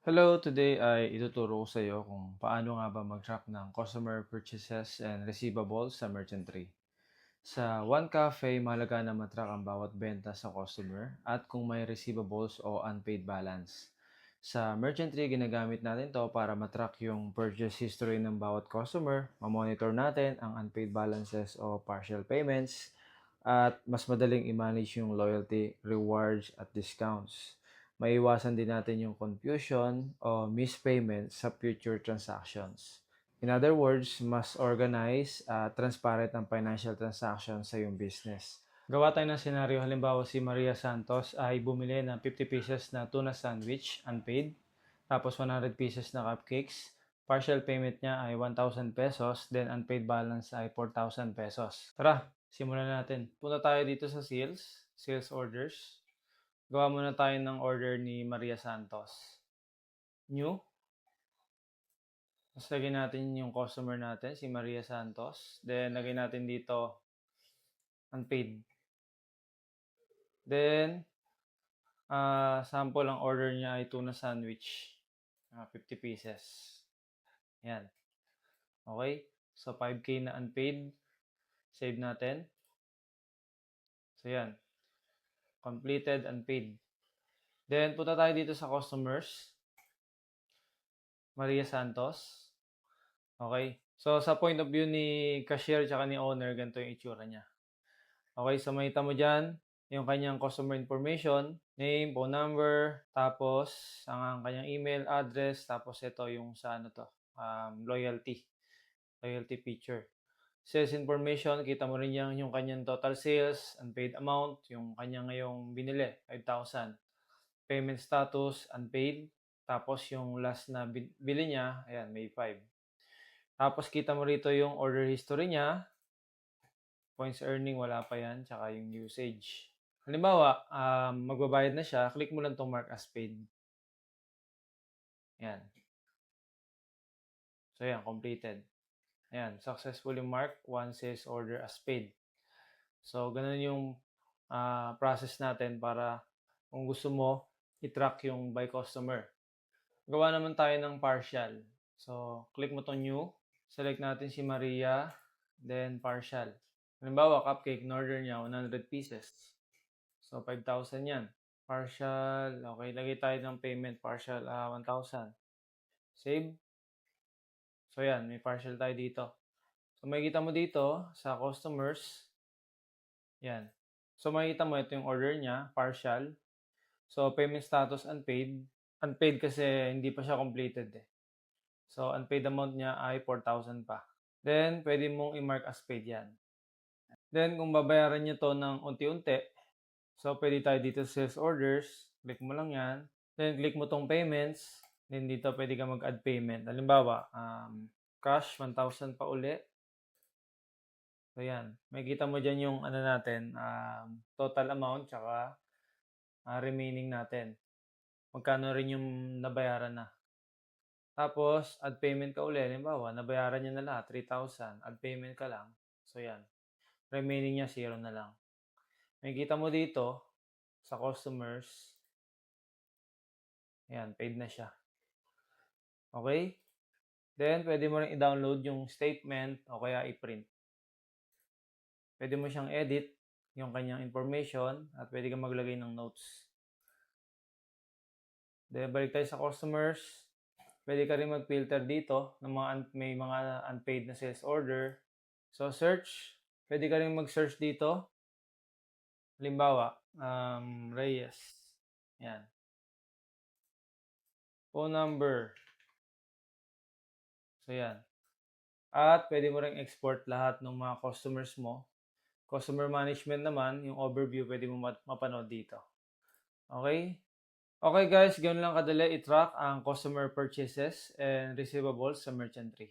Hello, today ay ituturo ko sa iyo kung paano nga ba mag-track ng customer purchases and receivables sa Merchantry. Sa One Cafe, mahalaga na matrack ang bawat benta sa customer at kung may receivables o unpaid balance. Sa Merchantry, ginagamit natin to para matrack yung purchase history ng bawat customer, mamonitor natin ang unpaid balances o partial payments, at mas madaling i-manage yung loyalty, rewards, at discounts. Maiiwasan din natin yung confusion o mispayment sa future transactions. In other words, mas organized at transparent ang financial transactions sa iyong business. Gawa tayo ng senaryo, halimbawa si Maria Santos ay bumili ng 50 pieces na tuna sandwich, unpaid, tapos 100 pieces na cupcakes. Partial payment niya ay 1,000 pesos, then unpaid balance ay 4,000 pesos. Tara, simulan natin. Punta tayo dito sa sales orders. Gawa muna tayo ng order ni Maria Santos. New. Tapos lagyan natin yung customer natin, si Maria Santos. Then, lagyan natin dito unpaid. Then, sample ang order niya ay tuna sandwich. 50 pieces. Yan. Okay. So, 5K na unpaid. Save natin. So, yan. Completed, unpaid. Then, punta tayo dito sa customers. Maria Santos. Okay. So, sa point of view ni cashier tsaka ni owner, ganito yung itsura niya. Okay. So, makita mo dyan yung kanyang customer information, name, phone number, tapos ang kanyang email address, tapos ito yung sa ano to, loyalty feature. Sales information, kita mo rin yung kanyang total sales, unpaid amount, yung kanyang ngayong binili, 5,000. Payment status, unpaid. Tapos yung last na bili niya, ayan, May 5. Tapos kita mo rito yung order history niya, points earning, wala pa yan, tsaka yung usage. Halimbawa, magbabayad na siya, click mo lang itong mark as paid. Ayan. So, ayan, completed. Ayan, successfully marked one sales order as paid. So, ganun yung process natin para kung gusto mo, i-track yung by customer. Gawa naman tayo ng partial. So, click mo to new. Select natin si Maria, then partial. Halimbawa, cupcake, in-order niya 100 pieces. So, 5,000 yan. Partial, okay, lagay tayo ng payment, partial, 1,000. Save. So, yan, may partial tayo dito. So, makikita mo dito sa customers, yan. So, makikita mo ito yung order niya, partial. So, payment status unpaid. Unpaid kasi hindi pa siya completed eh. So, unpaid amount niya ay 4,000 pa. Then, pwede mong i-mark as paid yan. Then, kung babayaran niyo to ng unti-unti, so, pwede tayo dito sa sales orders. Click mo lang yan. Then, click mo tong payments. Then, dito pwede ka mag-add payment. Halimbawa, cash, 1,000 pa uli. So, yan. Makikita mo dyan yung ano natin, total amount, tsaka remaining natin. Magkano rin yung nabayaran na. Tapos, add payment ka uli. Halimbawa, nabayaran niya na lahat, 3,000. Add payment ka lang. So, yan. Remaining niya, 0 na lang. Makikita mo dito, sa customers, yan, paid na siya. Okay? Then, pwede mo rin i-download yung statement o kaya i-print. Pwede mo siyang edit, yung kanyang information, at pwede kang maglagay ng notes. Then, balik tayo sa customers. Pwede ka rin mag-filter dito ng may mga unpaid na sales order. So, search. Pwede ka rin mag-search dito. Halimbawa, Reyes. Yan. Phone number. So, yan. At pwede mo rin export lahat ng mga customers mo. Customer management naman, yung overview, pwede mo mapanood dito. Okay? Okay guys, ganoon lang kadali i-track ang customer purchases and receivables sa Merchantry.